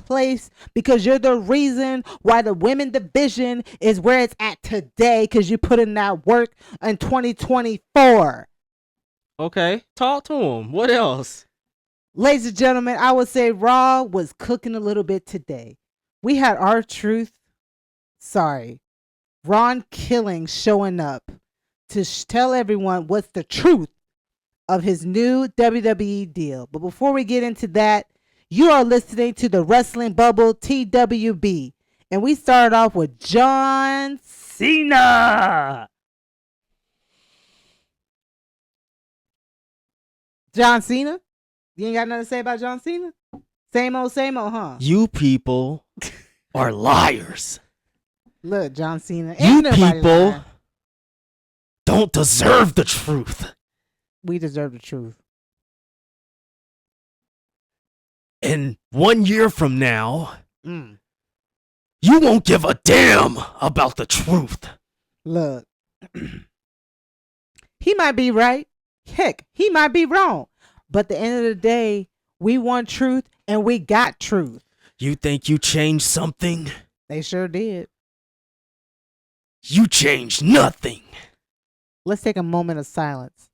place because you're the reason why the women division is where it's at today because you put in that work in 2024. Okay, talk to him. What else? Ladies and gentlemen, I would say Raw was cooking a little bit today. We had R-Truth, Ron Killing showing up to tell everyone what's the truth of his new WWE deal. But before we get into that, you are listening to the Wrestling Bubble TWB. And we started off with John Cena. John Cena? You ain't got nothing to say about John Cena? Same old, huh? You people are liars. Look, John Cena. You people don't deserve the truth. We deserve the truth. And 1 year from now, you won't give a damn about the truth. Look, he might be right. Heck, he might be wrong. But at the end of the day, we want truth and we got truth. You think you changed something? They sure did. You changed nothing. Let's take a moment of silence.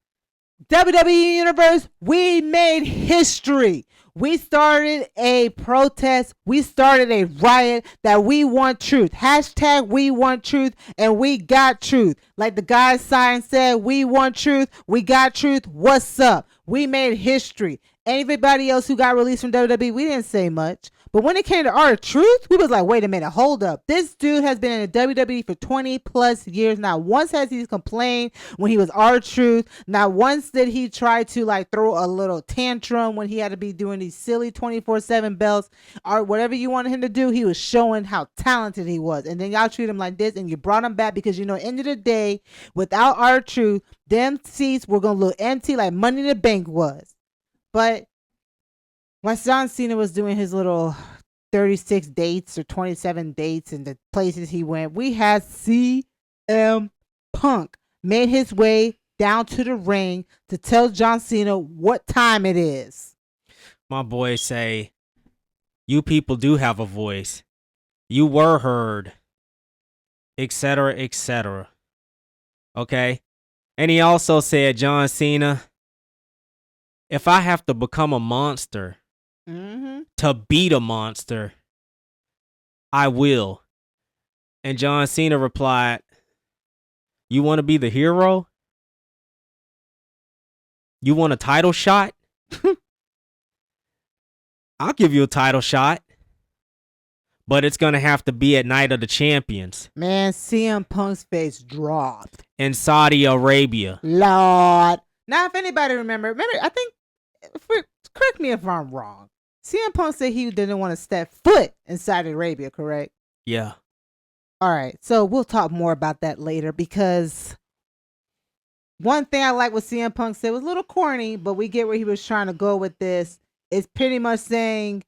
WWE Universe, we made history. We started a protest. We started a riot that we want truth. Hashtag we want truth and we got truth. Like the guy sign said, we want truth. We got truth. What's up? We made history. Everybody else who got released from WWE, we didn't say much. But when it came to R-Truth, we was like, wait a minute, hold up. This dude has been in the WWE for 20 plus years. Not once has he complained when he was R-Truth. Not once did he try to like throw a little tantrum when he had to be doing these silly 24/7 belts or whatever you wanted him to do. He was showing how talented he was. And then y'all treat him like this and you brought him back because, you know, end of the day, without R-Truth, them seats were going to look empty like Money in the Bank was. But when John Cena was doing his little 36 dates or 27 dates and the places he went, we had CM Punk made his way down to the ring to tell John Cena what time it is. My boys say, you people do have a voice. You were heard, etc., etc. Okay? And he also said, John Cena, if I have to become a monster to beat a monster, I will. And John Cena replied, you want to be the hero? You want a title shot? I'll give you a title shot. But it's going to have to be at Night of the Champions. Man, CM Punk's face dropped. In Saudi Arabia. Lord. Now, if anybody remember, I think, correct me if I'm wrong. CM Punk said he didn't want to step foot in Saudi Arabia, correct? Yeah. All right. So we'll talk more about that later because one thing I like what CM Punk said was a little corny, but we get where he was trying to go with this. It's pretty much saying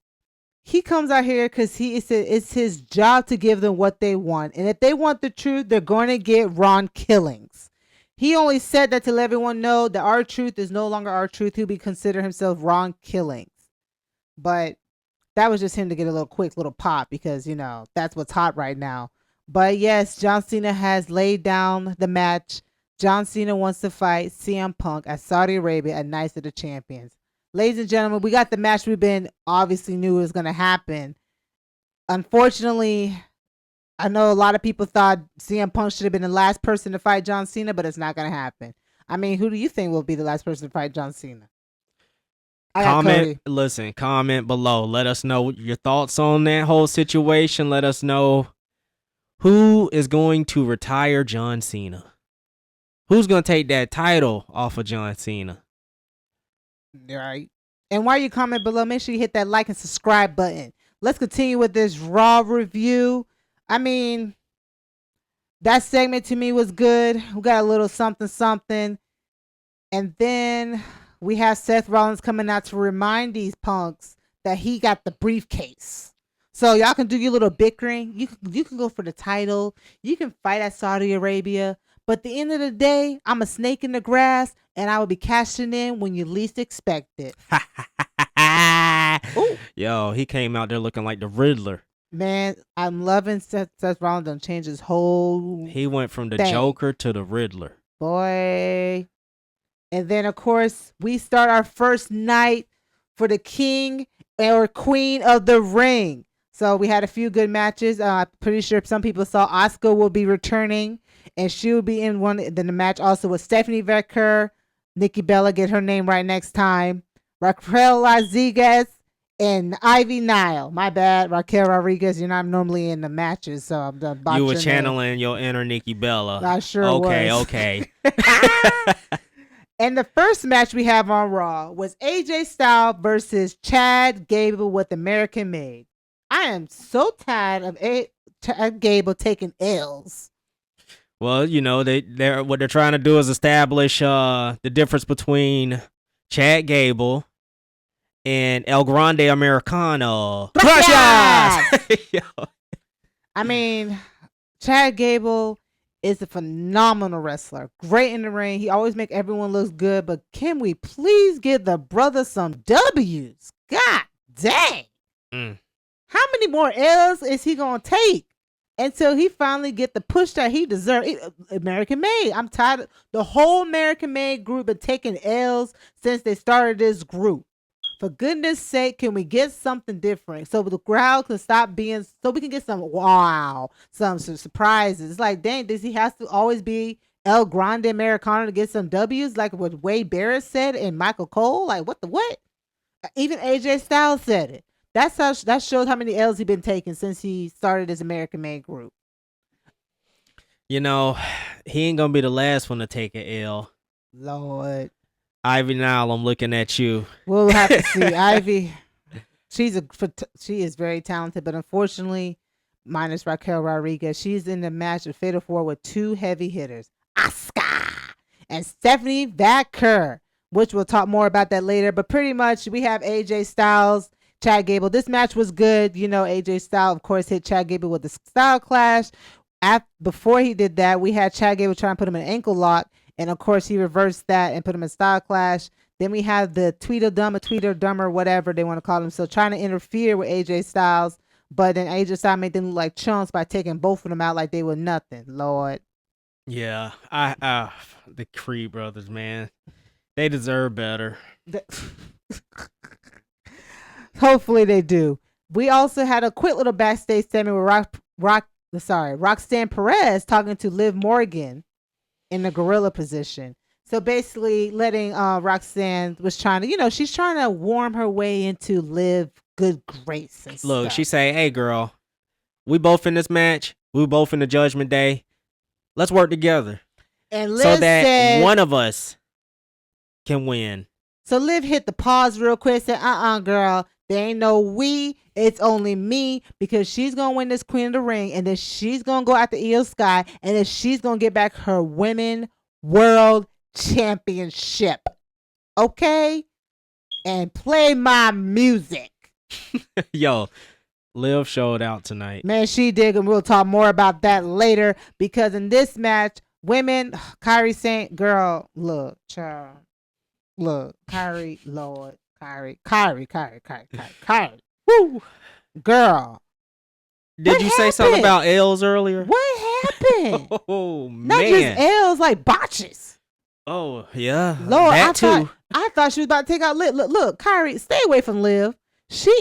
he comes out here because it's his job to give them what they want. And if they want the truth, they're going to get Ron Killings. He only said that to let everyone know that R-Truth is no longer R-Truth. He'll be considered himself Ron Killings. But that was just him to get a quick little pop because, you know, that's what's hot right now. But yes, John Cena has laid down the match. John Cena wants to fight CM Punk at Saudi Arabia at Night of the Champions. Ladies and gentlemen, we got the match we've been obviously knew was going to happen. Unfortunately, I know a lot of people thought CM Punk should have been the last person to fight John Cena, but it's not going to happen. I mean, who do you think will be the last person to fight John Cena? Comment below. Let us know your thoughts on that whole situation. Let us know who is going to retire John Cena. Who's going to take that title off of John Cena? All right. And while you comment below, make sure you hit that like and subscribe button. Let's continue with this Raw review. I mean, that segment to me was good. We got a little something. And then we have Seth Rollins coming out to remind these punks that he got the briefcase. So y'all can do your little bickering. You can go for the title. You can fight at Saudi Arabia. But at the end of the day, I'm a snake in the grass, and I will be cashing in when you least expect it. Ooh, Yo, he came out there looking like the Riddler. man, I'm loving Seth Rollins done changed his whole He went from the thing. Joker to the Riddler. Boy. And then, of course, we start our first night for the king or queen of the ring. So we had a few good matches. I'm pretty sure some people saw Asuka will be returning, and she will be in one. Then the match also with Stephanie Vecker, Nikki Bella, get her name right next time, Raquel Rodriguez, and Ivy Nile. My bad, Raquel Rodriguez. You're not normally in the matches, so I'm done. You were channeling your inner Nikki Bella. I sure okay, was. Okay. And the first match we have on Raw was AJ Styles versus Chad Gable with American Made. I am so tired of Chad Gable taking L's. Well, they're what they're trying to do is establish the difference between Chad Gable and El Grande Americano. Gracias! I mean, Chad Gable is a phenomenal wrestler. Great in the ring. He always make everyone look good. But can we please give the brother some W's? God dang. How many more L's is he going to take until he finally get the push that he deserves? American Made. I'm tired of the whole American Made group been taking L's since they started this group. For goodness sake, can we get something different so the crowd can stop being, so we can get some some surprises. It's like, dang, does he have to always be El Grande Americano to get some W's like what Wade Barrett said and Michael Cole? Like, what? Even AJ Styles said it. That shows how many L's he's been taking since he started his American Made group. He ain't going to be the last one to take an L. Lord. Ivy Nile, I'm looking at you. We'll have to see. Ivy, she is very talented, but unfortunately, minus Raquel Rodriguez, she's in the match of Fatal 4 with two heavy hitters, Asuka and Stephanie Vecker, which we'll talk more about that later. But pretty much, we have AJ Styles, Chad Gable. This match was good. AJ Styles, of course, hit Chad Gable with the style clash. Before he did that, we had Chad Gable trying to put him in an ankle lock. And of course, he reversed that and put him in style clash. Then we have the Tweedledum or whatever they want to call him. So trying to interfere with AJ Styles. But then AJ Styles made them look like chumps by taking both of them out like they were nothing. Lord. Yeah. The Creed brothers, man. They deserve better. Hopefully they do. We also had a quick little backstage segment with Roxanne Perez talking to Liv Morgan in the gorilla position. So basically letting Roxanne was trying to, she's trying to warm her way into Liv good grace and Look, stuff. She say, hey girl, we both in this match. We both in the Judgment Day. Let's work together. And Liv so that said, one of us can win. So Liv hit the pause real quick, said, girl, there ain't no we, it's only me, because she's going to win this Queen of the Ring, and then she's going to go after Io Sky, and then she's going to get back her Women World Championship. Okay? And play my music. Yo, Liv showed out tonight. Man, she did, and we'll talk more about that later, because in this match, women, Kyrie saying, girl, look, child. Look, Kyrie, Lord, Kyrie. Woo, girl. Did you say something about L's earlier? What happened? Oh man, not just L's, like botches. Oh yeah, Lord, that I thought she was about to take out Liv. Look, Kyrie, stay away from Liv. She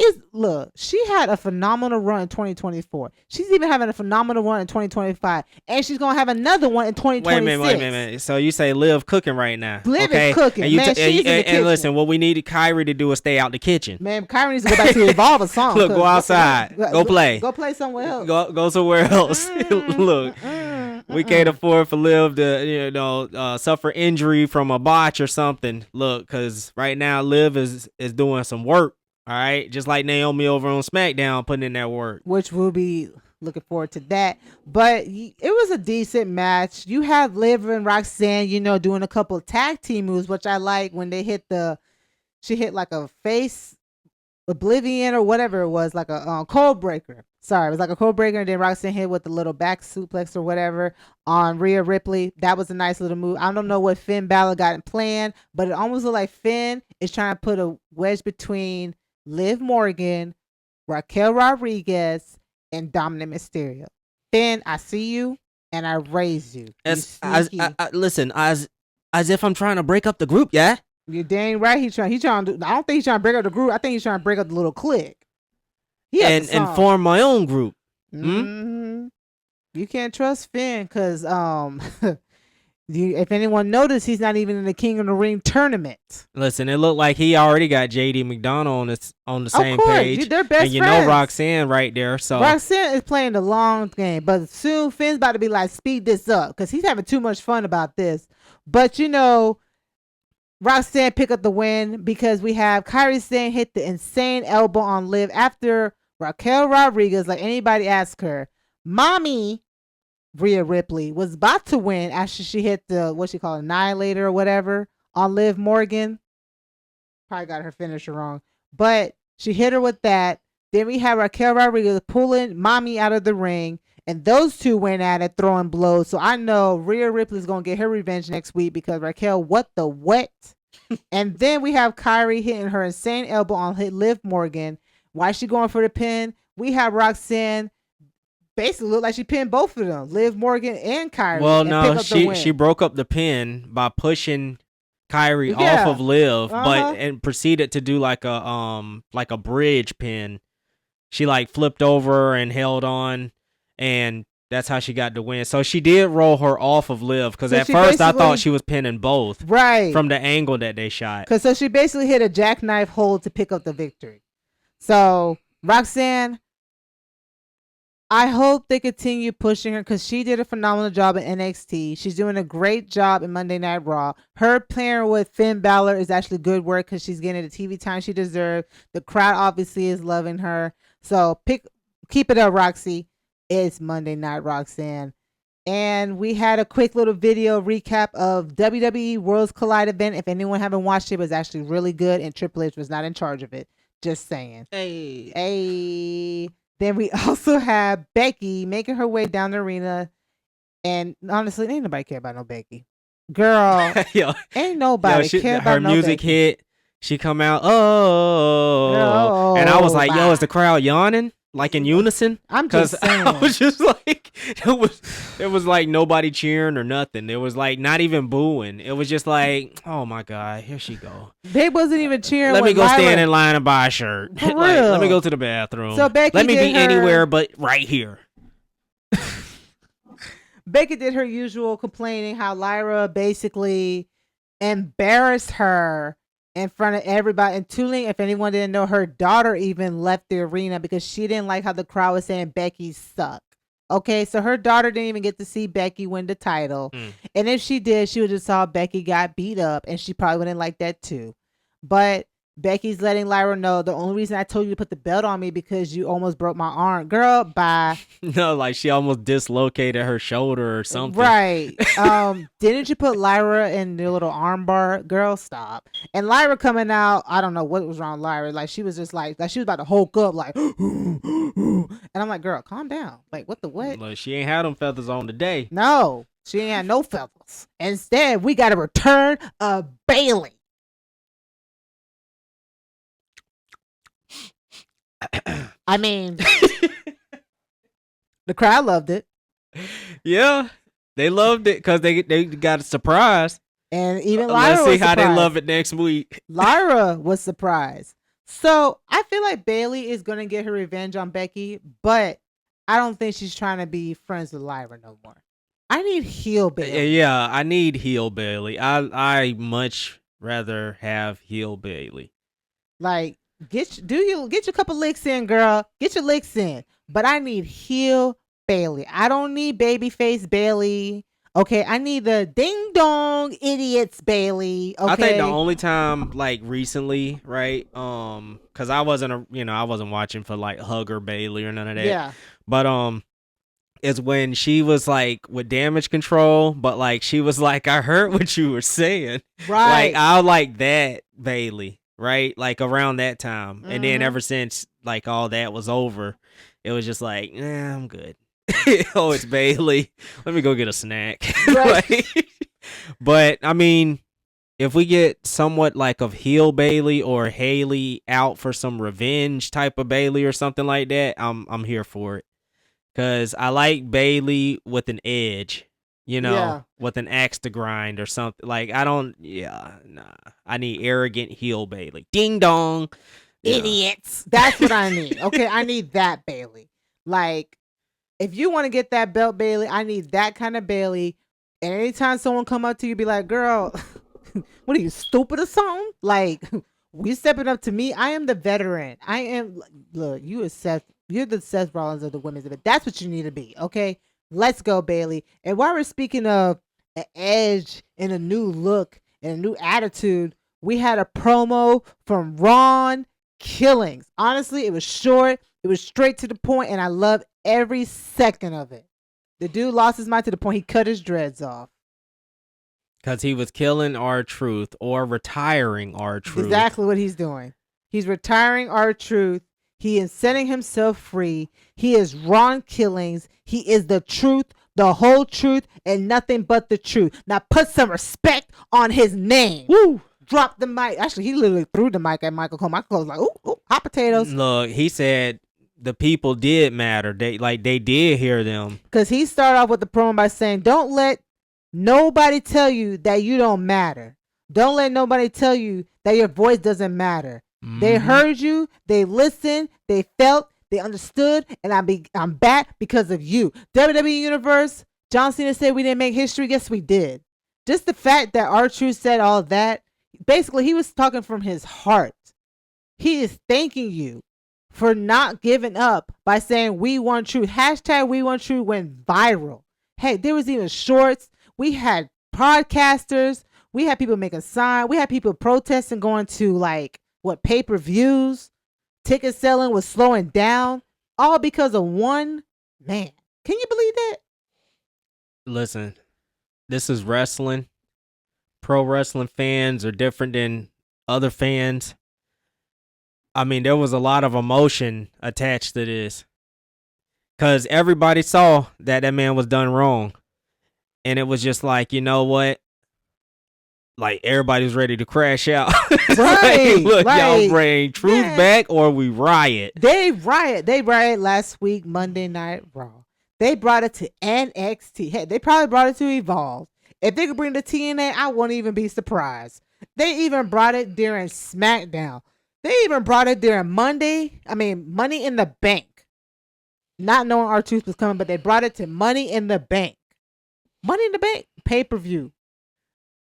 had a phenomenal run in 2024. She's even having a phenomenal run in 2025. And she's going to have another one in 2026. Wait a minute. So you say Liv cooking right now. Liv is cooking. And, man, she's in the kitchen. And listen, what we needed Kyrie to do is stay out the kitchen. Man, Kyrie needs to go back to Evolve a song. Look, go outside. Go play. Go play somewhere else. Go somewhere else. Look, we can't afford for Liv to, suffer injury from a botch or something. Look, because right now Liv is doing some work. All right, just like Naomi over on SmackDown putting in that work. Which we'll be looking forward to that. But it was a decent match. You have Liv and Roxanne, doing a couple of tag team moves, which I like when they she hit like a face Oblivion or whatever it was, like a code breaker. Sorry, it was like a code breaker, and then Roxanne hit with the little back suplex or whatever on Rhea Ripley. That was a nice little move. I don't know what Finn Balor got planned, but it almost looked like Finn is trying to put a wedge between Liv Morgan, Raquel Rodriguez, and Dominic Mysterio. Finn, I see you and I raise you. You sneaky. Listen, as if I'm trying to break up the group, yeah. You're dang right. He's trying to do, I don't think he's trying to break up the group. I think he's trying to break up the little clique. And form my own group. Mm-hmm. You can't trust Finn because if anyone noticed, he's not even in the King of the Ring tournament. Listen, it looked like he already got JD McDonald on the same page. They're best and you friends. know Roxanne right there. So Roxanne is playing the long game, but soon Finn's about to be like, speed this up because he's having too much fun about this. But Roxanne pick up the win because we have Kairi Sane hit the insane elbow on Liv after Raquel Rodriguez, like anybody asked her, Mommy Rhea Ripley was about to win after she hit the, what she call it, Annihilator or whatever on Liv Morgan. Probably got her finisher wrong. But she hit her with that. Then we have Raquel Rodriguez pulling Mommy out of the ring. And those two went at it, throwing blows. So I know Rhea Ripley's going to get her revenge next week because Raquel, what the what? And then we have Kairi hitting her insane elbow on Liv Morgan. Why is she going for the pin? We have Roxanne basically look like she pinned both of them, Liv Morgan and Kairi. Well, no, she broke up the pin by pushing Kairi off of Liv, and proceeded to do like a bridge pin. She like flipped over and held on, and that's how she got the win. So she did roll her off of Liv because at first I thought she was pinning both, right, from the angle that they shot. Because so she basically hit a jackknife hold to pick up the victory. So Roxanne, I hope they continue pushing her because she did a phenomenal job in NXT. She's doing a great job in Monday Night Raw. Her pairing with Finn Balor is actually good work because she's getting the TV time she deserves. The crowd obviously is loving her. So keep it up, Roxy. It's Monday Night Roxanne. And we had a quick little video recap of WWE Worlds Collide event. If anyone haven't watched it, it was actually really good and Triple H was not in charge of it. Just saying. Hey. Then we also have Becky making her way down the arena. And honestly, ain't nobody care about no Becky. Girl, ain't nobody care about her no music Becky. hit. She come out, and I was like, yo, is the crowd yawning? Like in unison? I'm just saying. I was just like, it was like nobody cheering or nothing. It was like not even booing. It was just like, oh my God, here she go. They wasn't even cheering. Let me go stand in line and buy a shirt. For like, real. let me go to the bathroom. So Becky let me be anywhere but right here. Becky did her usual complaining how Lyra basically embarrassed her in front of everybody. And Tuling, if anyone didn't know, her daughter even left the arena because she didn't like how the crowd was saying Becky sucked. Okay, so her daughter didn't even get to see Becky win the title. And if she did, she would have saw Becky got beat up and she probably wouldn't like that too. But Becky's letting Lyra know the only reason I told you to put the belt on me because you almost broke my arm. Girl, bye. No, like she almost dislocated her shoulder or something. Right. Didn't you put Lyra in the little arm bar? Girl, stop. And Lyra coming out, I don't know what was wrong with Lyra. Like she was just like she was about to hulk up like and I'm like, girl, calm down. Like what the what? Look, she ain't had them feathers on today. No, she ain't had no feathers. Instead, we got a return of Bailey. I mean, the crowd loved it. Yeah, they loved it because they got a surprise. And even Lyra let's see was how surprised. they love it next week. Lyra was surprised. So I feel like Bailey is going to get her revenge on Becky, but I don't think she's trying to be friends with Lyra no more. I need heel Bailey. Yeah, I need heel Bailey. I much rather have heel Bailey. Like, get your couple licks in, girl. Get your licks in. But I need heel Bailey. I don't need babyface Bailey. Okay, I need the ding dong idiots Bailey. Okay. I think the only time like recently, right? Cuz I wasn't watching for like Hugger Bailey or none of that. Yeah. But is when she was like with Damage Control, but like she was like, I heard what you were saying. Right. Like I like that Bailey, right? Like around that time. And then ever since like all that was over, it was just like, I'm good. Oh, it's Bailey. Let me go get a snack. Right. Like, but I mean, if we get somewhat like of heel Bailey or Haley out for some revenge type of Bailey or something like that, I'm here for it. Cause I like Bailey with an edge, Yeah. with an axe to grind or something. Like I don't, yeah, nah. I need arrogant heel Bailey. Ding dong, Idiots. That's what I need. Okay, I need that Bailey. Like, if you want to get that belt, Bailey, I need that kind of Bailey. And anytime someone come up to you, be like, "Girl, what are you, stupid or something?" Like, we stepping up to me. I am the veteran. I am. Look, you are Seth. You're the Seth Rollins of the women's event. That's what you need to be. Okay, let's go, Bailey. And while we're speaking of an edge and a new look and a new attitude, we had a promo from Ron Killings. Honestly, it was short. It was straight to the point, and I love every second of it. The dude lost his mind to the point he cut his dreads off. because he was killing R-Truth or retiring R-Truth. Exactly what he's doing. He's retiring R-Truth. He is setting himself free. He is Ron Killings. He is the truth, the whole truth, and nothing but the truth. Now put some respect on his name. Woo! Drop the mic. Actually, he literally threw the mic at Michael Cole. Michael Cole was like, ooh, hot potatoes. Look, he said the people did matter. They did hear them. Because he started off with the promo by saying, don't let nobody tell you that you don't matter. Don't let nobody tell you that your voice doesn't matter. They heard you, they listened, they felt, they understood, and I'm back because of you. WWE Universe, John Cena said we didn't make history. Yes, we did. Just the fact that R-Truth said all that, basically he was talking from his heart. He is thanking you for not giving up by saying we want truth. Hashtag we want truth went viral. Hey, there was even shorts. We had podcasters. We had people making signs. We had people protesting, going to pay-per-views. Ticket selling was slowing down. All because of one man. Can you believe that? Listen, this is wrestling. Pro wrestling fans are different than other fans. I mean, there was a lot of emotion attached to this. Because everybody saw that man was done wrong. And it was just like, you know what? Like, everybody was ready to crash out. Right. Like, look, right. y'all bring truth back or we riot. They riot last week, Monday Night Raw. They brought it to NXT. Hey, they probably brought it to Evolve. If they could bring the TNA, I wouldn't even be surprised. They even brought it during SmackDown. They even brought it during Money in the Bank. Not knowing R-Truth was coming, but they brought it to Money in the Bank. Money in the Bank pay-per-view.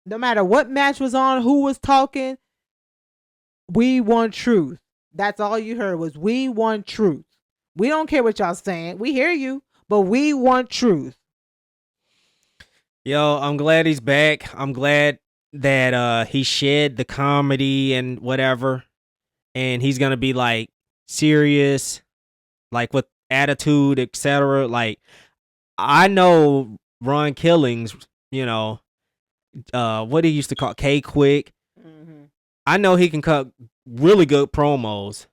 No matter what match was on, who was talking, we want truth. That's all you heard was we want truth. We don't care what y'all saying. We hear you, but we want truth. Yo, I'm glad he's back. I'm glad that he shed the comedy and whatever. And he's going to be like serious, like with attitude, etc. Like, I know Ron Killings, what he used to call K-Quick. Mm-hmm. I know he can cut really good promos.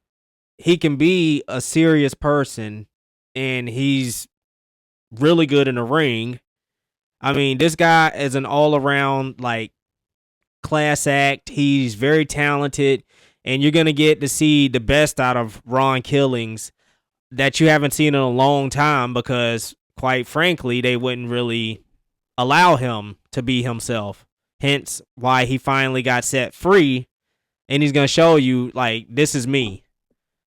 He can be a serious person, and he's really good in the ring. I mean, this guy is an all-around, like, class act. He's very talented, and you're going to get to see the best out of Ron Killings that you haven't seen in a long time because, quite frankly, they wouldn't really allow him to be himself. Hence why he finally got set free, and he's going to show you, like, this is me.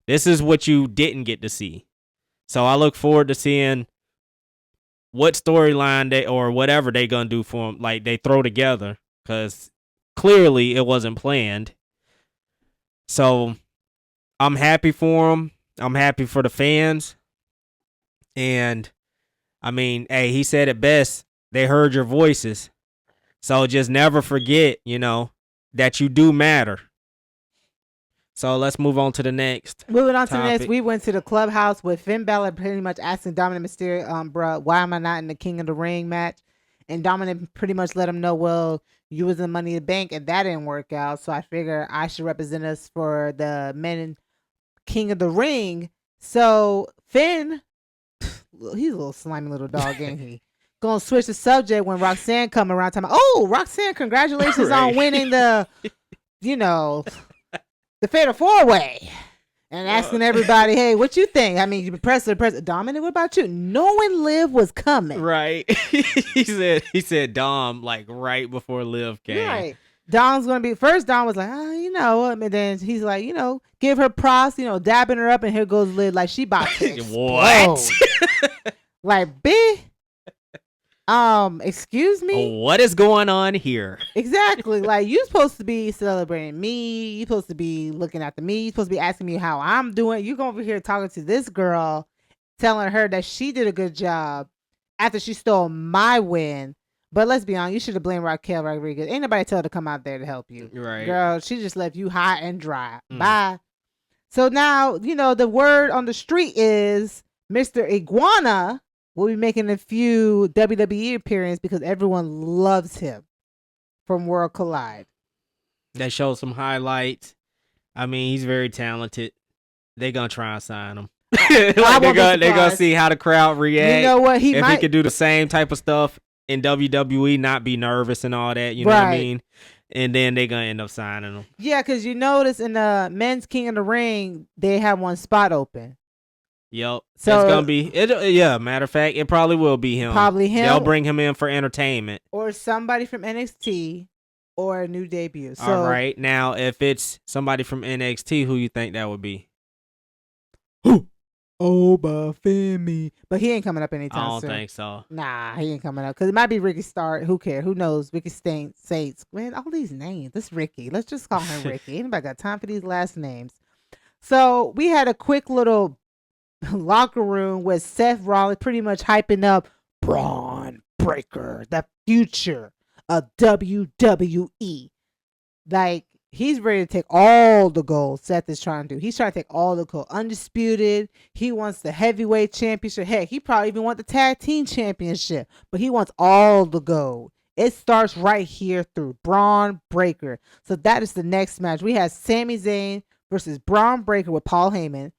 This is what you didn't get to see. So I look forward to seeing what storyline they or whatever they going to do for him, like, they throw together, because clearly it wasn't planned. So I'm happy for him. I'm happy for the fans. And, I mean, hey, he said it best. They heard your voices. So just never forget, that you do matter. So let's move on to the next. Moving on to topic. the next, we went to the clubhouse with Finn Balor pretty much asking Dominic Mysterio, bruh, why am I not in the King of the Ring match? And Dominic pretty much let him know, well, you was in Money in the Bank and that didn't work out. So I figure I should represent us for the men King of the Ring. So Finn, he's a little slimy little dog, ain't he? gonna switch the subject when Roxanne come around. Talking about, oh, Roxanne, congratulations Right. on winning the, the Fatal 4-Way. And asking everybody, hey, what you think? I mean, you press Dominic, what about you? Knowing Liv was coming. Right. he said Dom like right before Liv came. Right. Dom's gonna be first. Dom was like, and then he's like, give her props, dabbing her up, and here goes Liv, like she about to What? like, excuse me. What is going on here? Exactly. Like, you supposed to be celebrating me. You supposed to be looking after me. You supposed to be asking me how I'm doing. You go over here talking to this girl, telling her that she did a good job after she stole my win. But let's be honest, you should have blamed Raquel Rodriguez. Ain't nobody tell her to come out there to help you. Right. Girl, she just left you high and dry. Bye. So now, the word on the street is Mr. Iguana will be making a few WWE appearances because everyone loves him from World Collide. They showed some highlights. I mean, he's very talented. They're going to try and sign him. They're going to see how the crowd react. You know what? If he could do the same type of stuff in WWE, not be nervous and all that, you know what I mean? And then they're going to end up signing him. Yeah, because you notice in the Men's King of the Ring, they have one spot open. Yep. So it's gonna be matter of fact, it probably will be him. Probably him. They'll bring him in for entertainment. Or somebody from NXT or a new debut. So, all right. Now if it's somebody from NXT, who you think that would be? Femi. But he ain't coming up anytime soon. I don't think so. Nah, he ain't coming up. Because it might be Ricky Stark. Who cares? Who knows? Ricky Saints. Man, all these names. This Ricky. Let's just call him Ricky. Anybody got time for these last names? So we had a quick little locker room with Seth Rollins pretty much hyping up Braun Breaker, the future of WWE. Like, he's ready to take all the gold Seth is trying to do. He's trying to take all the gold. Undisputed. He wants the heavyweight championship. Heck, he probably even wants the tag team championship. But he wants all the gold. It starts right here through Braun Breaker. So that is the next match. We have Sami Zayn versus Braun Breaker with Paul Heyman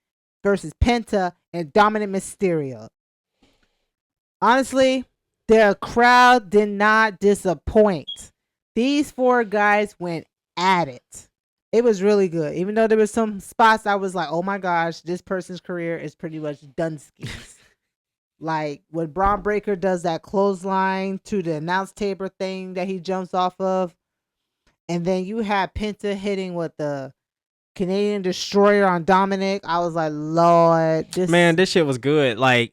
versus Penta and Dominic Mysterio. Honestly, the crowd did not disappoint. These four guys went at it. It was really good. Even though there were some spots I was like, oh my gosh, this person's career is pretty much done skis. Like when Braun Breaker does that clothesline to the announce table thing that he jumps off of. And then you have Penta hitting with the Canadian Destroyer on Dominic. I was like, Lord, this shit was good. Like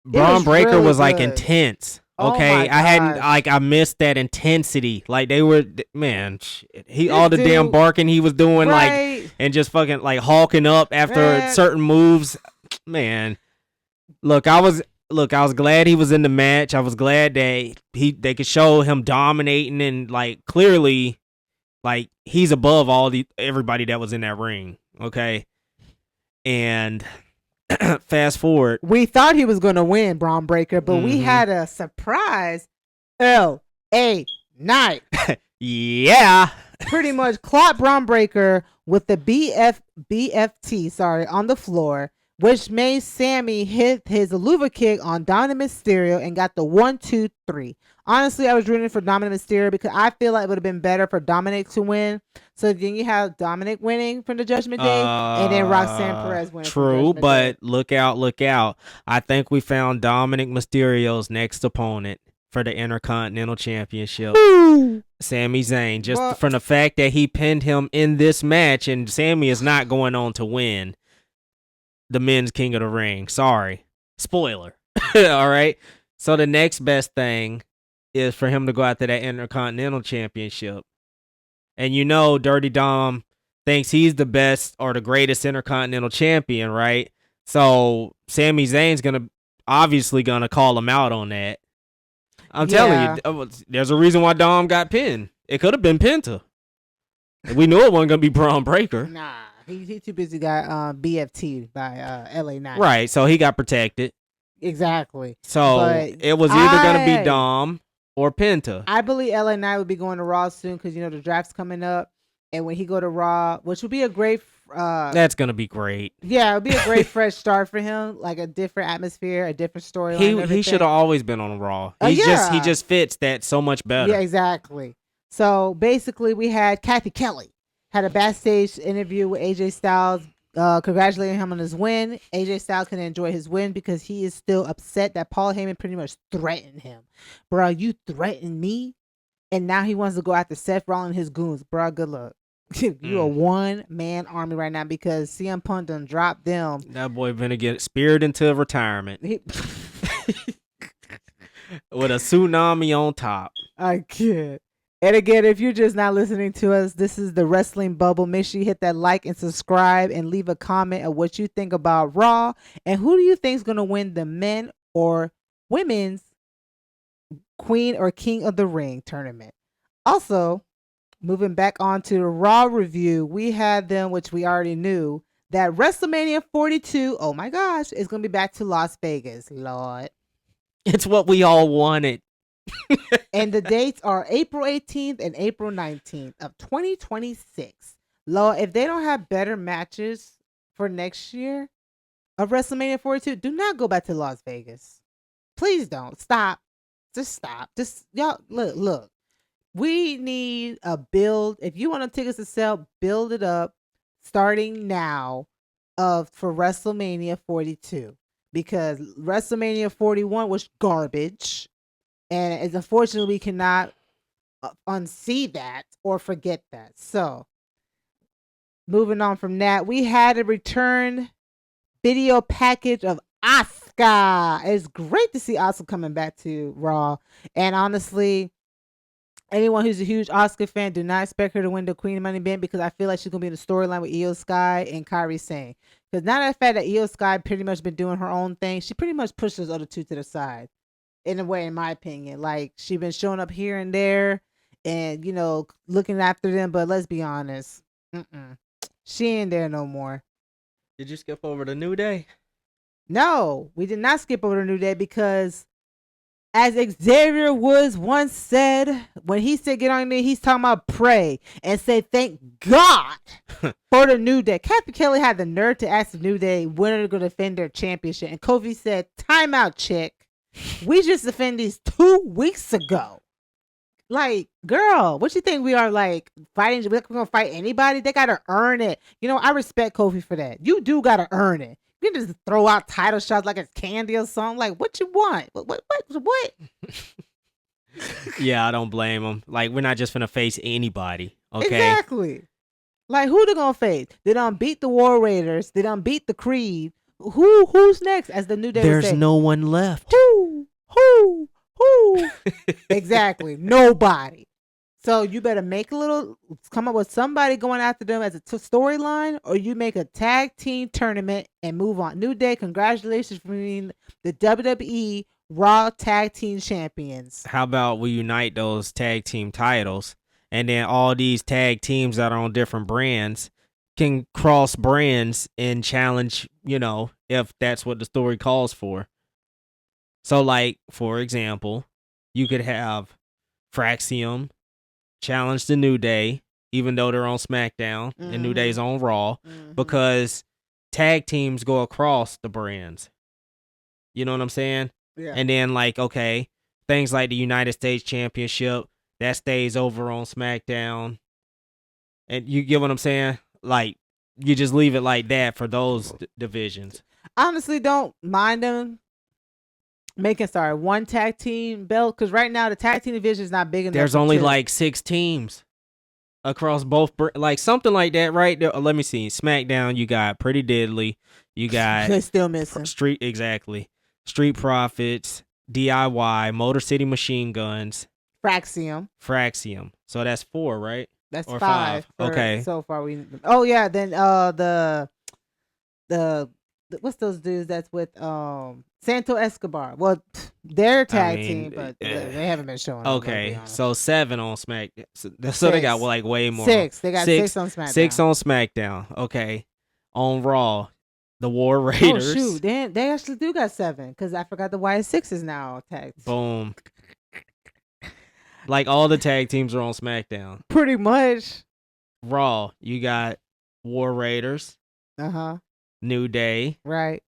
Braun Breaker really was like good. intense. Oh Okay, my I hadn't gosh. I missed that intensity. Like they were, man. Shit. This All the damn dude- barking he was doing, Right. like, and just fucking like hawking up after Man. certain moves. Man, I was glad he was in the match. I was glad that they could show him dominating and like clearly, like he's above everybody that was in that ring. Okay, and fast forward. We thought he was going to win, Braun Breaker, but we had a surprise LA Knight. Yeah. Pretty much clocked Braun Breaker with the BFT on the floor, which made Sammy hit his Aluva kick on Dominic Mysterio and got the 1, 2, 3. Honestly, I was rooting for Dominic Mysterio because I feel like it would have been better for Dominic to win. So then you have Dominic winning from the Judgment Day and then Roxanne Perez winning. True, from but look out. I think we found Dominic Mysterio's next opponent for the Intercontinental Championship. Ooh. Sami Zayn, just from the fact that he pinned him in this match, and Sami is not going on to win the Men's King of the Ring. Sorry. Spoiler. All right. So the next best thing is for him to go after that Intercontinental Championship. And Dirty Dom thinks he's the best or the greatest Intercontinental Champion, right? So Sami Zayn's obviously gonna call him out on that. I'm telling you, there's a reason why Dom got pinned. It could have been Penta. We knew it wasn't gonna be Braun Breaker. Nah, he too busy got BFT by LA Knight. Right, so he got protected. Exactly. So it was either gonna be Dom or Penta. I believe LA Knight would be going to Raw soon because the draft's coming up. and when he go to Raw, which would be a great That's gonna be great. yeah, it would be a great fresh start for him, like a different atmosphere, a different storyline, He everything. should have always been on Raw. Oh, He yeah. just fits that so much better. Yeah, exactly. So basically, we had Kathy Kelly had a backstage interview with AJ Styles, congratulating him on his win. AJ Styles can enjoy his win because he is still upset that Paul Heyman pretty much threatened him. Bro, you threatened me, and now he wants to go after Seth Rollins and his goons. Bro, good luck. You a one man army right now because CM Punk done dropped them. That boy gonna get speared into retirement with a tsunami on top. I can't. And again, if you're just not listening to us, this is the Wrestling Bubble. Make sure you hit that like and subscribe and leave a comment of what you think about Raw and who do you think is going to win the men or women's Queen or King of the Ring tournament. Also, moving back on to the Raw review, we had them, which we already knew, that WrestleMania 42, oh my gosh, is going to be back to Las Vegas. Lord. It's what we all wanted. And the dates are April 18th and April 19th of 2026. Lord, if they don't have better matches for next year of WrestleMania 42, do not go back to Las Vegas. Please don't. Stop. Just stop. Just, y'all, look. We need a build. If you want tickets to sell, build it up starting now for WrestleMania 42. Because WrestleMania 41 was garbage. And it's unfortunately we cannot unsee that or forget that. So, moving on from that, we had a return video package of Asuka. It's great to see Asuka coming back to Raw. And honestly, anyone who's a huge Asuka fan, do not expect her to win the Queen of Money Bank because I feel like she's going to be in the storyline with Io Sky and Kairi Sane. Because now that fact that Io Sky pretty much been doing her own thing, she pretty much pushed those other two to the side. In a way, in my opinion, like she been showing up here and there, and looking after them. But let's be honest, she ain't there no more. Did you skip over the New Day? No, we did not skip over the New Day because, as Xavier Woods once said, when he said "get on me," he's talking about pray and say thank God for the New Day. Kathy Kelly had the nerve to ask the New Day when they're going to defend their championship, and Kofi said, "Time out, chick. We just defended these 2 weeks ago. Like, girl, what you think we are like fighting? We're gonna fight anybody? They gotta earn it. I respect Kofi for that. You do gotta earn it. You can just throw out title shots like it's candy or something. Like, what you want? What? Yeah, I don't blame him. Like, we're not just gonna face anybody. Okay. Exactly. Like, who they gonna face? They done beat the War Raiders. They done beat the Creed. Who's next? As the New Day There's would say, no one left. Who? Exactly. Nobody. So you better come up with somebody going after them as a storyline, or you make a tag team tournament and move on. New Day, congratulations for being the WWE Raw Tag Team Champions. How about we unite those tag team titles, and then all these tag teams that are on different brands can cross brands and challenge, if that's what the story calls for. So, like, for example, you could have Fraxium challenge the New Day, even though they're on SmackDown and New Day's on Raw, because tag teams go across the brands. You know what I'm saying? Yeah. And then, like, okay, things like the United States Championship, that stays over on SmackDown. And you get what I'm saying? Like, you just leave it like that for those divisions. Honestly, don't mind them making one tag team belt, because right now the tag team division is not big enough. There's only like 6 teams across both, like something like that, right? Let me see. SmackDown, you got Pretty Deadly, you got they're still missing Street Profits, DIY, Motor City Machine Guns, Fraxium. So that's 4, right? That's or 5. Okay. So far Oh yeah, then the what's those dudes that's with Santo Escobar? Well, they're tag team, but they haven't been showing up. Okay, so 7 on SmackDown. So they got like way more. 6. They got 6 on SmackDown. 6 on SmackDown. Okay, on Raw, the War Raiders. Oh shoot, they actually do got 7, because I forgot the Y6 is now tagged. Boom. Like all the tag teams are on SmackDown. Pretty much. Raw, you got War Raiders, Uh-huh. New Day. Right.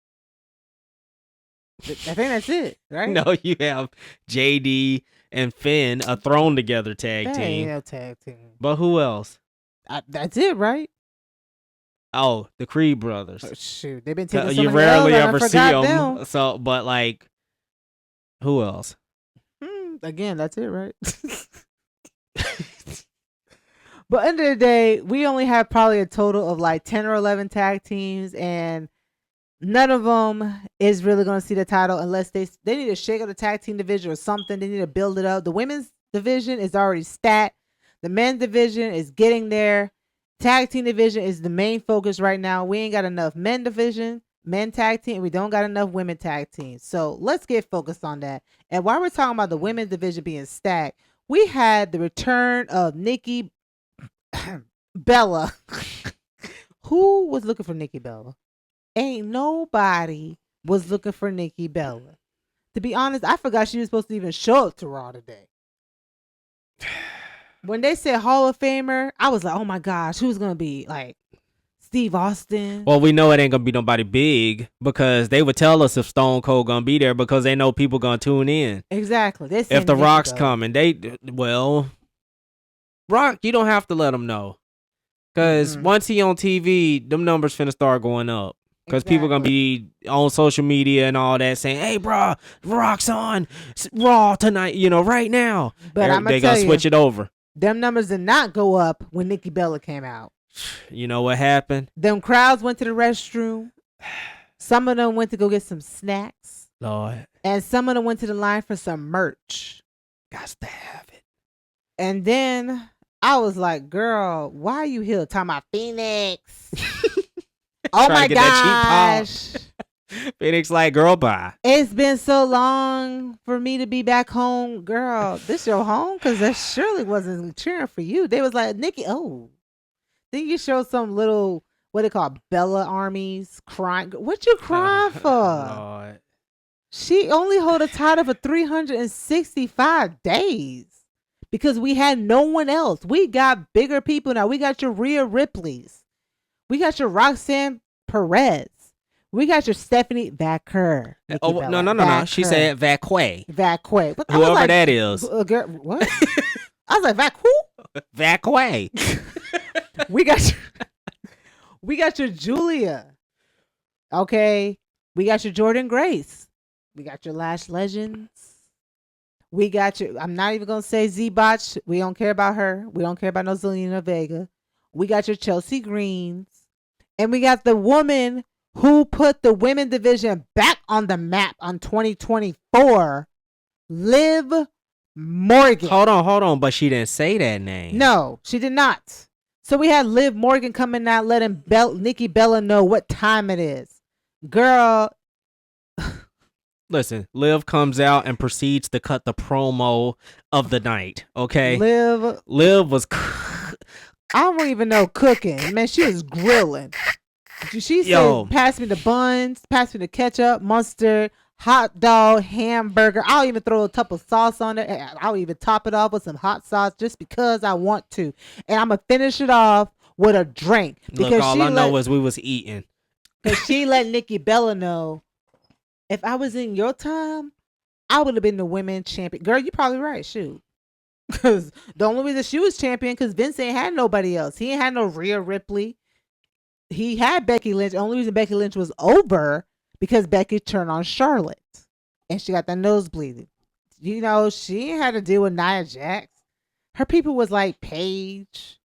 I think that's it, right? No, you have JD and Finn, a thrown together tag That ain't team. no tag team. But who else? That's it, right? Oh, the Creed brothers. Shoot, they've been taking so You many rarely L's, I ever see forgot them. So, but like, who else? Again, that's it, right? But end of the day, we only have probably a total of like 10 or 11 tag teams, and none of them is really going to see the title unless they need to shake up the tag team division or something. They need to build it up. The women's division is already stacked. The men's division is getting there. Tag team division is the main focus right now. We ain't got enough men tag team. We don't got enough women tag teams. So let's get focused on that. And while we're talking about the women's division being stacked, we had the return of Nikki Bella. Who was looking for Nikki Bella? Ain't nobody was looking for Nikki Bella. To be honest, I forgot she was supposed to even show up to Raw today. When they said Hall of Famer, I was like, oh my gosh, who's going to be? Like, Steve Austin? Well, we know it ain't going to be nobody big because they would tell us if Stone Cold going to be there because they know people going to tune in. Exactly. If The Rock's coming, Rock, you don't have to let them know. Because once he on TV, them numbers finna start going up. Because people going to be on social media and all that saying, hey, bro, Rock's on Raw tonight, right now. But they going to switch it over. Them numbers did not go up when Nikki Bella came out. You know what happened? Them crowds went to the restroom. Some of them went to go get some snacks. Lord. And some of them went to the line for some merch. Got to have it. And then I was like, girl, why are you here? Talking about Phoenix. Oh my gosh. Phoenix like, girl, bye. It's been so long for me to be back home. Girl, this your home? Because that surely wasn't cheering for you. They was like, Nikki, then you showed some little, what they call Bella armies crying. What you crying for? Lord. She only hold a title for 365 days because we had no one else. We got bigger people now. We got your Rhea Ripley's. We got your Roxanne Perez. We got your Stephanie Vaquer. No. She said Vaquay. Vaquay. Whoever that is. Girl, what? I was like, Vaquay? Vaquay. We got your Julia. Okay. We got your Jordan Grace. We got your Lash Legends. We got your, I'm not even going to say Z-Botch. We don't care about her. We don't care about no Zelina Vega. We got your Chelsea Greens. And we got the woman who put the women division back on the map on 2024, Liv Morgan. Hold on, but she didn't say that name. No, she did not. So we had Liv Morgan coming out letting Nikki Bella know what time it is. Girl. Listen, Liv comes out and proceeds to cut the promo of the night, okay? Liv was... I don't even know cooking. Man, she was grilling. She said, pass me the buns, pass me the ketchup, mustard, hot dog, hamburger. I'll even throw a cup of sauce on it. I'll even top it off with some hot sauce just because I want to. And I'm going to finish it off with a drink. Look, all I know is we was eating. Because she let Nikki Bella know, if I was in your time, I would have been the women's champion. Girl, you're probably right. Shoot. Because the only reason she was champion because Vince ain't had nobody else. He ain't had no Rhea Ripley. He had Becky Lynch. The only reason Becky Lynch was over because Becky turned on Charlotte. And she got that nose bleeding. You know, she ain't had to deal with Nia Jax. Her people was like Paige,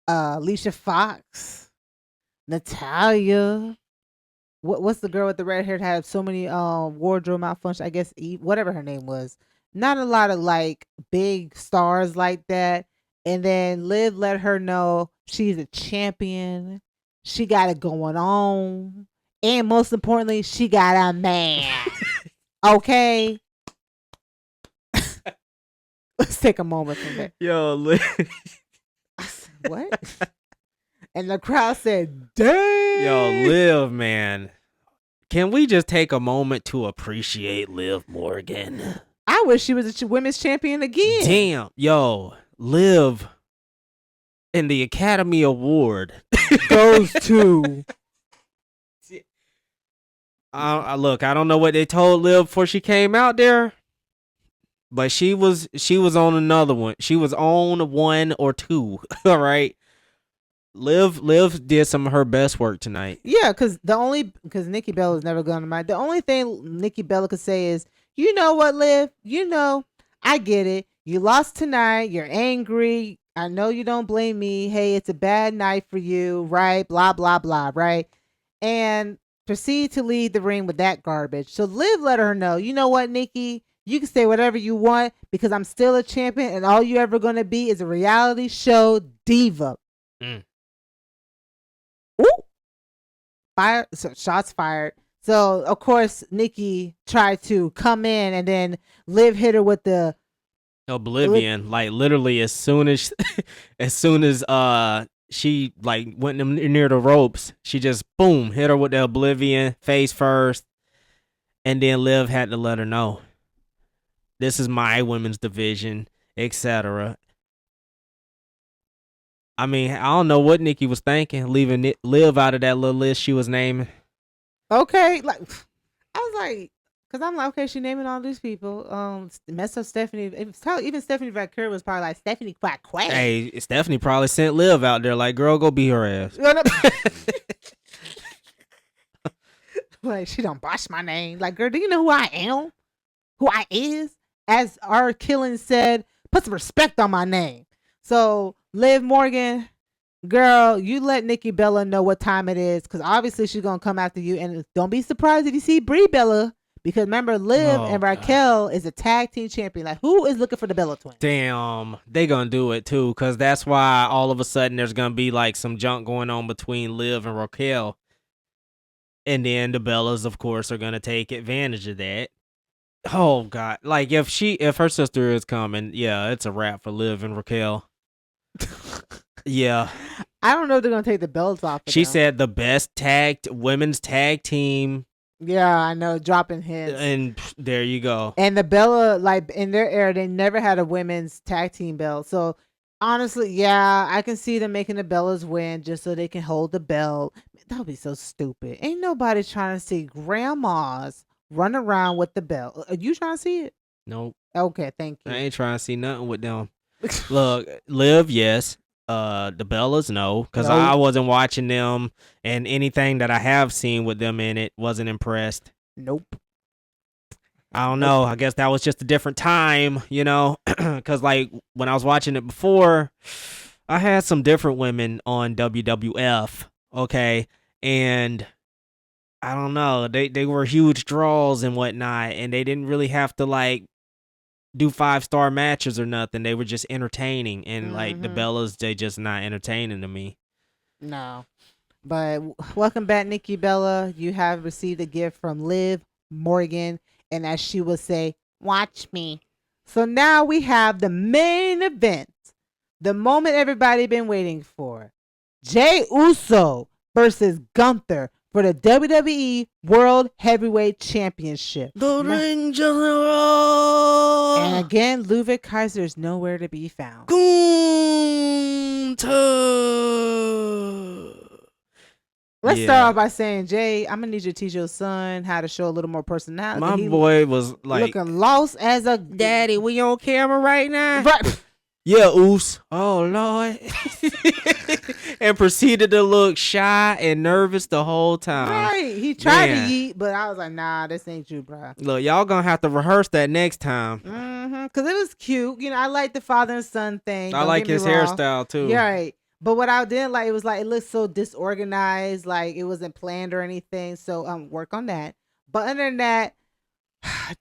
Alicia Fox, Natalia. What's the girl with the red hair that had so many wardrobe malfunctions? I guess Eve, whatever her name was. Not a lot of like big stars like that. And then Liv let her know she's a champion. She got it going on. And most importantly, she got a man. Okay? Let's take a moment from that. Yo, Liv. I said, what? And the crowd said, dang. Yo, Liv, man. Can we just take a moment to appreciate Liv Morgan? I wish she was a women's champion again. Damn. Yo, Liv. And the Academy Award. Those two. Look, I don't know what they told Liv before she came out there, but she was on another one. She was on one or two. All right. Liv did some of her best work tonight. Yeah, because Nikki Bella is never going to mind. The only thing Nikki Bella could say is, you know what, Liv? You know, I get it. You lost tonight. You're angry. I know you don't blame me. Hey, it's a bad night for you, right? Blah, blah, blah, right? And proceed to leave the ring with that garbage. So Liv let her know, you know what, Nikki? You can say whatever you want because I'm still a champion and all you ever going to be is a reality show diva. Ooh. Fire, so shots fired. So of course Nikki tried to come in and then Liv hit her with the Oblivion. Like literally as soon as she like went near the ropes, she just boom hit her with the Oblivion face first, and then Liv had to let her know this is my women's division, etc. I mean, I don't know what Nikki was thinking, leaving Liv out of that little list she was naming. Okay, like I was like, because I'm like, okay, she naming all these people. Messed up Stephanie. Even Stephanie Vaquer was probably like Stephanie Quack. Hey, Stephanie probably sent Liv out there like, girl, go beat her ass. Like she don't bosh my name. Like, girl, do you know who I am? Who I is? As our killing said, put some respect on my name. So Liv Morgan, girl, you let Nikki Bella know what time it is, because obviously she's gonna come after you, and don't be surprised if you see Brie Bella, because remember Liv and Raquel is a tag team champion. Like, who is looking for the Bella twins? Damn, they gonna do it too, because that's why all of a sudden there's gonna be like some junk going on between Liv and Raquel, and then the Bellas, of course, are gonna take advantage of that. Oh God, like if her sister is coming, yeah, it's a wrap for Liv and Raquel. Yeah, I don't know if they're gonna take the belts off. She said the best women's tag team. Yeah, I know, dropping hints. And there you go. And the Bella, like in their era, they never had a women's tag team belt. So honestly, yeah, I can see them making the Bellas win just so they can hold the belt. That would be so stupid. Ain't nobody trying to see grandmas run around with the belt. Are you trying to see it? Nope. Okay, thank you. I ain't trying to see nothing with them. Look, Liv, yes. The Bellas, no, because I wasn't watching them, and anything that I have seen with them in it wasn't impressed. Nope. I don't know. I guess that was just a different time, you know, because like when I was watching it before, I had some different women on WWF, okay, and I don't know, they were huge draws and whatnot, and they didn't really have to like do 5-star matches or nothing. They were just entertaining, and like the Bellas, they just not entertaining to me. No. But welcome back, Nikki Bella. You have received a gift from Liv Morgan, and as she will say, watch me. So now we have the main event, the moment everybody been waiting for. Jey Uso versus Gunther for the WWE World Heavyweight Championship. The Ring General. And again, Ludwig Kaiser is nowhere to be found. Gunther. Let's start off by saying, Jay, I'm gonna need you to teach your son how to show a little more personality. My boy was like looking lost as a daddy. We on camera right now? Right. Yeah, Oos. Oh Lord. And proceeded to look shy and nervous the whole time. Right. He tried to eat, but I was like, nah, this ain't you, bro. Look, y'all gonna have to rehearse that next time. Because it was cute. You know, I like the father and son thing. I like his hairstyle too. Yeah, right. But what I didn't like, it was like, it looked so disorganized, like it wasn't planned or anything. So work on that. But other than that,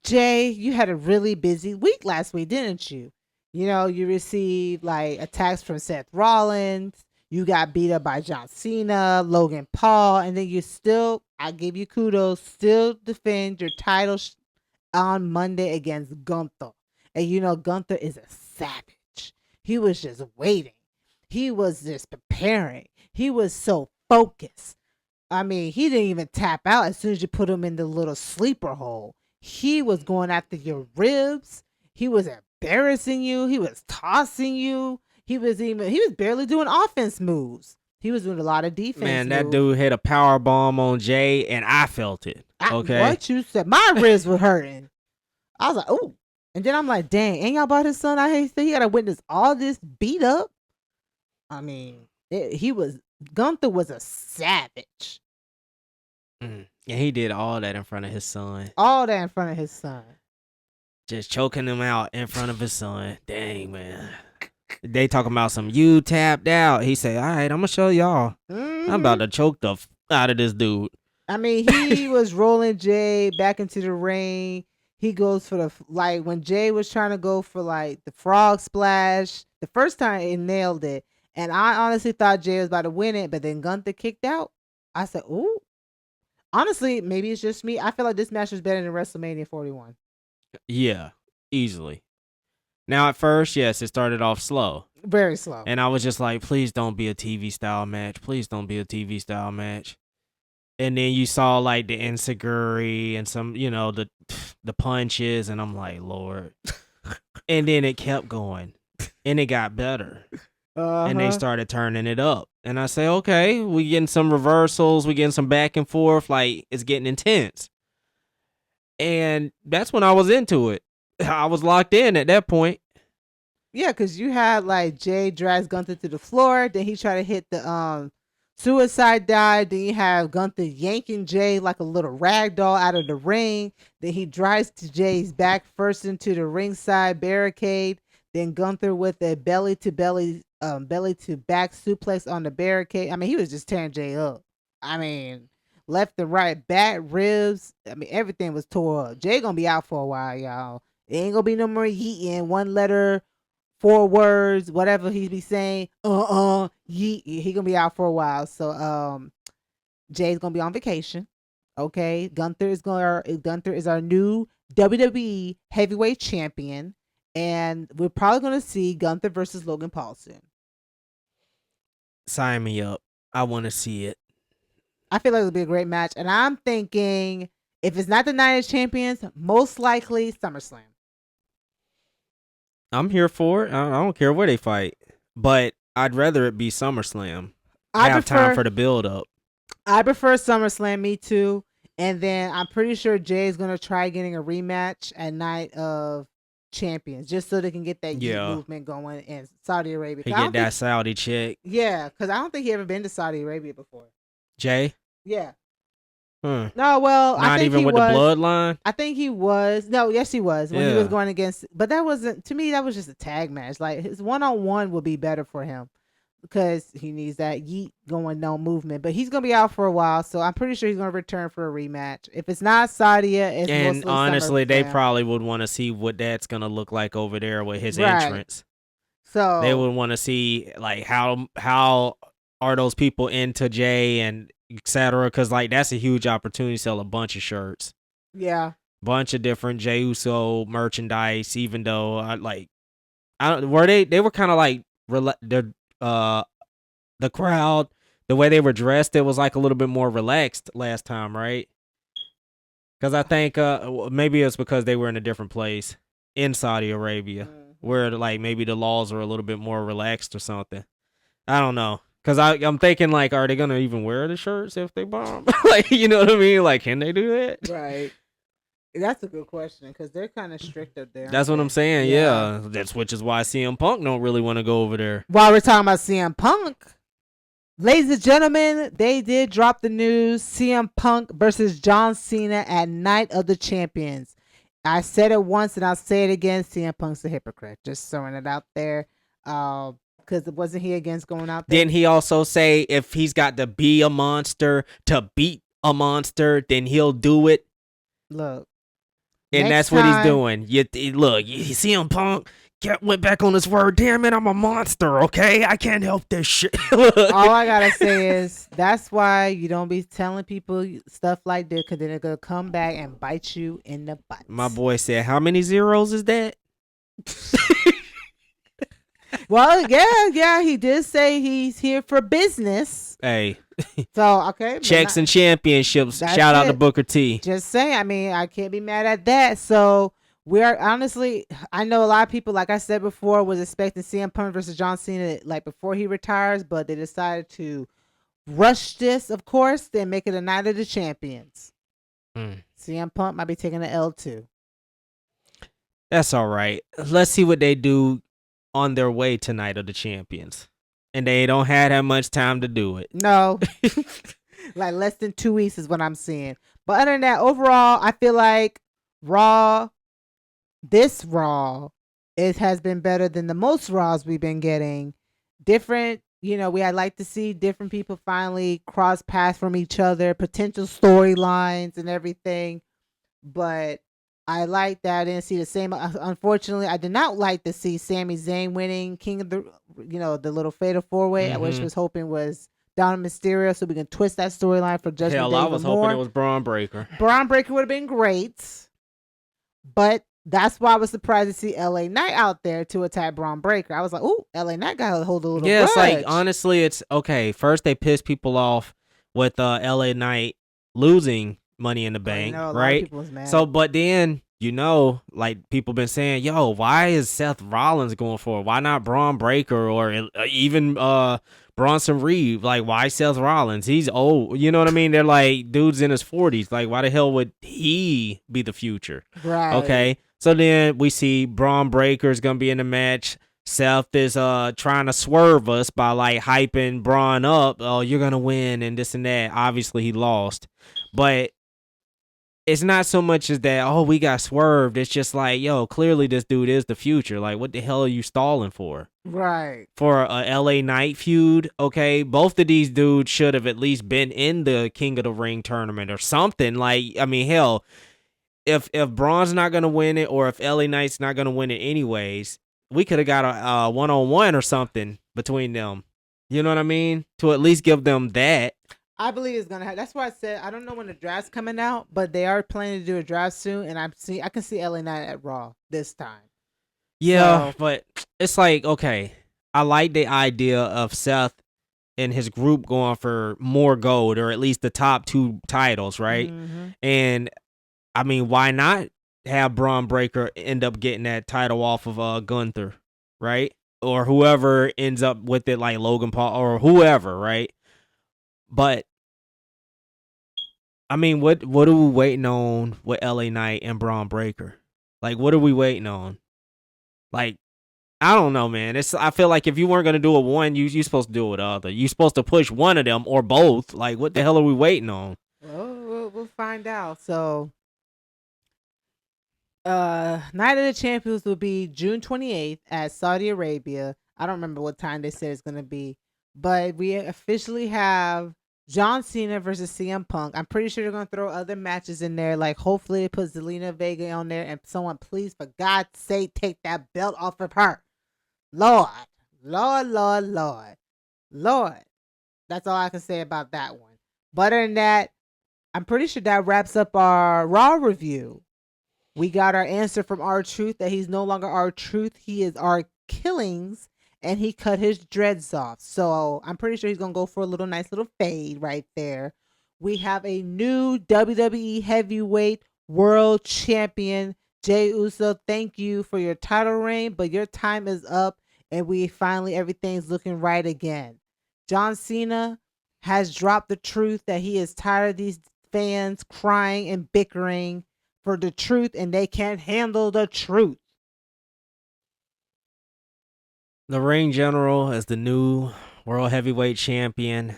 Jay, you had a really busy week last week, didn't you? You know, you received like attacks from Seth Rollins. You got beat up by John Cena, Logan Paul, and then you still, I give you kudos, still defend your title on Monday against Gunther. And you know, Gunther is a savage. He was just waiting. He was just preparing. He was so focused. I mean, he didn't even tap out as soon as you put him in the little sleeper hole. He was going after your ribs. He was embarrassing you. He was tossing you. He was barely doing offense moves. He was doing a lot of defense. Man, that moves. dude hit a power bomb on Jay, and I felt it. Okay, What you said? My ribs were hurting. I was like, oh. And then I'm like, dang, ain't y'all about his son? I hate to say he got to witness all this beat up. I mean, Gunther was a savage. And he did all that in front of his son. All that in front of his son. Just choking him out in front of his son. Dang, man. They talking about some you tapped out. He said, all right, I'm going to show y'all. I'm about to choke the out of this dude. I mean, he was rolling Jay back into the ring. He goes for when Jay was trying to go for the frog splash. The first time he nailed it. And I honestly thought Jay was about to win it, but then Gunther kicked out. I said, ooh. Honestly, maybe it's just me. I feel like this match was better than WrestleMania 41. Yeah, easily. Now, at first, yes, it started off slow. Very slow. And I was just like, please don't be a TV style match. Please don't be a TV style match. And then you saw the enziguri and some, the punches, and I'm like, Lord. And then it kept going, and it got better. And they started turning it up. And I say, okay, we getting some reversals, we getting some back and forth, it's getting intense. And that's when I was into it. I was locked in at that point. Yeah, because you had Jay drags Gunther to the floor, then he tried to hit the suicide dive. Then you have Gunther yanking Jay like a little rag doll out of the ring. Then he drives to Jay's back first into the ringside barricade. Then Gunther with a belly to back suplex on the barricade. I mean, he was just tearing Jay up. I mean, left and right, back, ribs. I mean, everything was tore up. Jay gonna be out for a while, y'all. It ain't gonna be no more yeeting. 1 letter, 4 words, whatever he be saying. Yeet. He gonna be out for a while. So Jay's gonna be on vacation. Okay. Gunther is our new WWE heavyweight champion. And we're probably gonna see Gunther versus Logan Paul soon. Sign me up. I want to see it. I feel like it'll be a great match. And I'm thinking if it's not the Night of Champions, most likely SummerSlam. I'm here for it. I don't care where they fight, but I'd rather it be SummerSlam. Have time for the build up. I prefer SummerSlam, me too. And then I'm pretty sure Jay's gonna try getting a rematch at Night of Champions, just so they can get that movement going in Saudi Arabia. He get that Saudi chick. Yeah, because I don't think he ever been to Saudi Arabia before. Jay? Yeah. No, well, not I think even with the bloodline. I think he was. No, yes, he was when he was going against. But that wasn't, to me. That was just a tag match. His 1-on-1 would be better for him because he needs that yeet going, no movement. But he's gonna be out for a while, so I'm pretty sure he's gonna return for a rematch. If it's not Saudi, it's and honestly, they probably would want to see what that's gonna look like over there with his entrance. So they would want to see how are those people into Jay and etc. Because that's a huge opportunity to sell a bunch of shirts. Yeah, bunch of different Jey Uso merchandise. Even though they were kind of the crowd, the way they were dressed, it was a little bit more relaxed last time, right? Because I think maybe it's because they were in a different place in Saudi Arabia, where maybe the laws are a little bit more relaxed or something. I don't know. Because I'm thinking, are they going to even wear the shirts if they bomb? You know what I mean? Can they do that? Right. That's a good question because they're kind of strict up there. That's what I'm saying. Yeah. Which is why CM Punk don't really want to go over there. While we're talking about CM Punk, ladies and gentlemen, they did drop the news. CM Punk versus John Cena at Night of the Champions. I said it once and I'll say it again. CM Punk's a hypocrite. Just throwing it out there. Because wasn't he against going out there? Didn't he also say if he's got to be a monster to beat a monster, then he'll do it? Look. And that's what he's doing. You see him, Punk went back on his word. Damn it, I'm a monster, okay? I can't help this shit. All I got to say is that's why you don't be telling people stuff like this because then they're going to come back and bite you in the butt. My boy said, how many zeros is that? Well, yeah, he did say he's here for business. Hey. So, okay. Checks and championships. Shout out to Booker T. Just saying, I mean, I can't be mad at that. So, We are honestly, I know a lot of people, like I said before, was expecting CM Punk versus John Cena like before he retires, but they decided to rush this, of course, then make it a night of the champions. Mm. CM Punk might be taking the L too. That's all right. Let's see what they do on their way to Night of the Champions. And they don't have that much time to do it. No, like less than 2 weeks is what I'm seeing. But other than that, overall, I feel like Raw, this Raw, it has been better than the most Raws we've been getting. Different, we had like to see different people finally cross paths from each other, potential storylines and everything. But I like that I didn't see the same. Unfortunately, I did not like to see Sami Zayn winning King of the little Fatal 4-Way. I wish Mhm. was hoping was Dominic Mysterio so we can twist that storyline for Judgment Hell, Day I even was more. hoping it was Braun Breaker. Braun Breaker would have been great, but that's why I was surprised to see LA Knight out there to attack Braun Breaker. I was like, "Ooh, LA Knight got to hold a little Yeah, grudge." it's like honestly, it's okay. First, they pissed people off with LA Knight losing Money in the I Bank, know a lot of right? people was mad. So, but then like people been saying, yo, why is Seth Rollins going for it? Why not Braun Breaker or even Bronson Reed? Like, why Seth Rollins? He's old. You know what I mean? They're like, dude's in his 40s. Like, why the hell would he be the future? Right. Okay. So then we see Braun Breaker is gonna be in the match. Seth is trying to swerve us by like hyping Braun up. Oh, you're gonna win and this and that. Obviously he lost, but it's not so much as that. Oh, we got swerved. It's just like, yo, clearly this dude is the future. Like, what the hell are you stalling for? Right. For a LA Knight feud, okay? Both of these dudes should have at least been in the King of the Ring tournament or something. Like, I mean, hell, if Braun's not gonna win it or if LA Knight's not gonna win it anyways, we could have got a 1-on-1 or something between them. You know what I mean? To at least give them that. I believe it's gonna happen. That's why I said I don't know when the draft's coming out, but they are planning to do a draft soon, and I can see LA Knight at Raw this time. Yeah, So- but it's like, okay, I like the idea of Seth and his group going for more gold or at least the top 2 titles, right? Mhm. And I mean, why not have Braun Breaker end up getting that title off of Gunther, right? Or whoever ends up with it, like Logan Paul or whoever, right? But I mean, what are we waiting on with LA Knight and Braun Breaker? Like, what are we waiting on? Like, I don't know, man. I feel like if you weren't gonna do it one, you supposed to do it with the other. You supposed to push one of them or both. Like, what the hell are we waiting on? Well, we'll find out. So, Night of the Champions will be June 28th at Saudi Arabia. I don't remember what time they said it's gonna be, but we officially have John Cena versus CM Punk. I'm pretty sure they're gonna throw other matches in there. Like hopefully they put Zelina Vega on there, and someone please, for God's sake, take that belt off of her. Lord, Lord, Lord, Lord, Lord. That's all I can say about that one. But other than that, I'm pretty sure that wraps up our Raw review. We got our answer from R-Truth that he's no longer R-Truth. He is our Killings, and he cut his dreads off. So I'm pretty sure he's going to go for a nice little fade right there. We have a new WWE Heavyweight World Champion, Jey Uso. Thank you for your title reign, but your time is up, and everything's looking right again. John Cena has dropped the truth that he is tired of these fans crying and bickering for the truth, and they can't handle the truth. The Ring General is the new World Heavyweight Champion.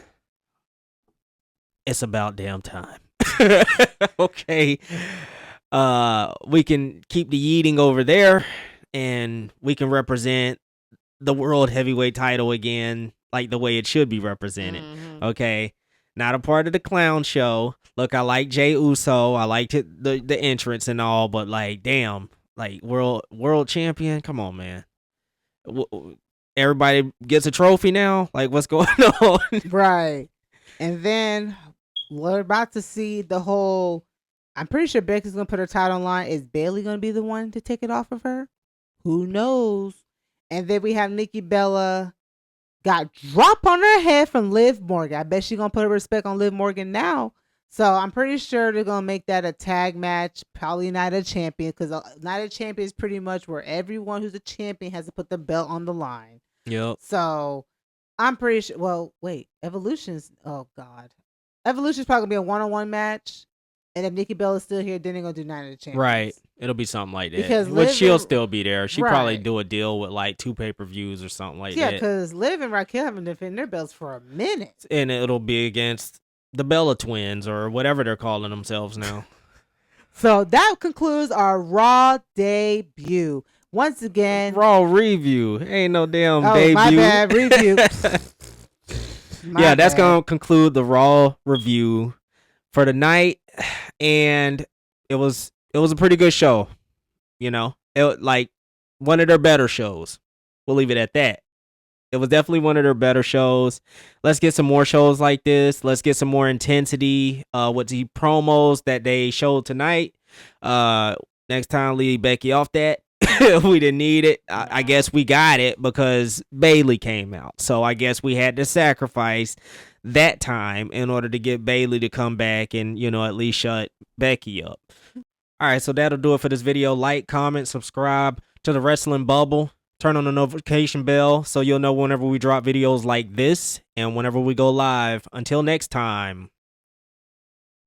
It's about damn time. Okay. We can keep the yeeting over there, and we can represent the World Heavyweight title again, like the way it should be represented. Mhm. Okay. Not a part of the clown show. Look, I like Jey Uso. I liked the entrance and all, but like, damn, like world champion. Come on, man. Everybody gets a trophy now. Like, what's going on? Right. And then we're about to see the whole. I'm pretty sure Becky's gonna put her title on line. Is Bailey gonna be the one to take it off of her? Who knows? And then we have Nikki Bella got drop on her head from Liv Morgan. I bet she gonna put her respect on Liv Morgan now. So I'm pretty sure they're gonna make that a tag match, probably Night of Champions, because Night of Champions is pretty much where everyone who's a champion has to put the belt on the line. Yep. So I'm pretty sure. Well, wait, Evolution's. Oh God, Evolution's probably gonna be a one-on-one match, and if Nikki Bella is still here, then they're gonna do Night of the Champions. Right. It'll be something like that. Because But Liv she'll and- still be there. She probably Right. do a deal with like 2 pay-per-views or something like Yeah, that. because Liv and Raquel haven't defended their belts for a minute. And it'll be against the Bella twins or whatever they're calling themselves now. So that concludes our Raw debut. Once again, Raw review. Ain't no damn oh debut. my bad, review. Yeah, that's gonna conclude the Raw review for the night, and it was a pretty good show. You know, it like one of their better shows. We'll leave it at that. It was definitely one of their better shows. Let's get some more shows like this. Let's get some more intensity with the promos that they showed tonight. Next time, leave Becky off that. We didn't need it. I guess we got it because Bayley came out. So I guess we had to sacrifice that time in order to get Bayley to come back and, you know, at least shut Becky up. All right, so that'll do it for this video. Like, comment, subscribe to the Wrestling Bubble. Turn on the notification bell so you'll know whenever we drop videos like this and whenever we go live. Until next time.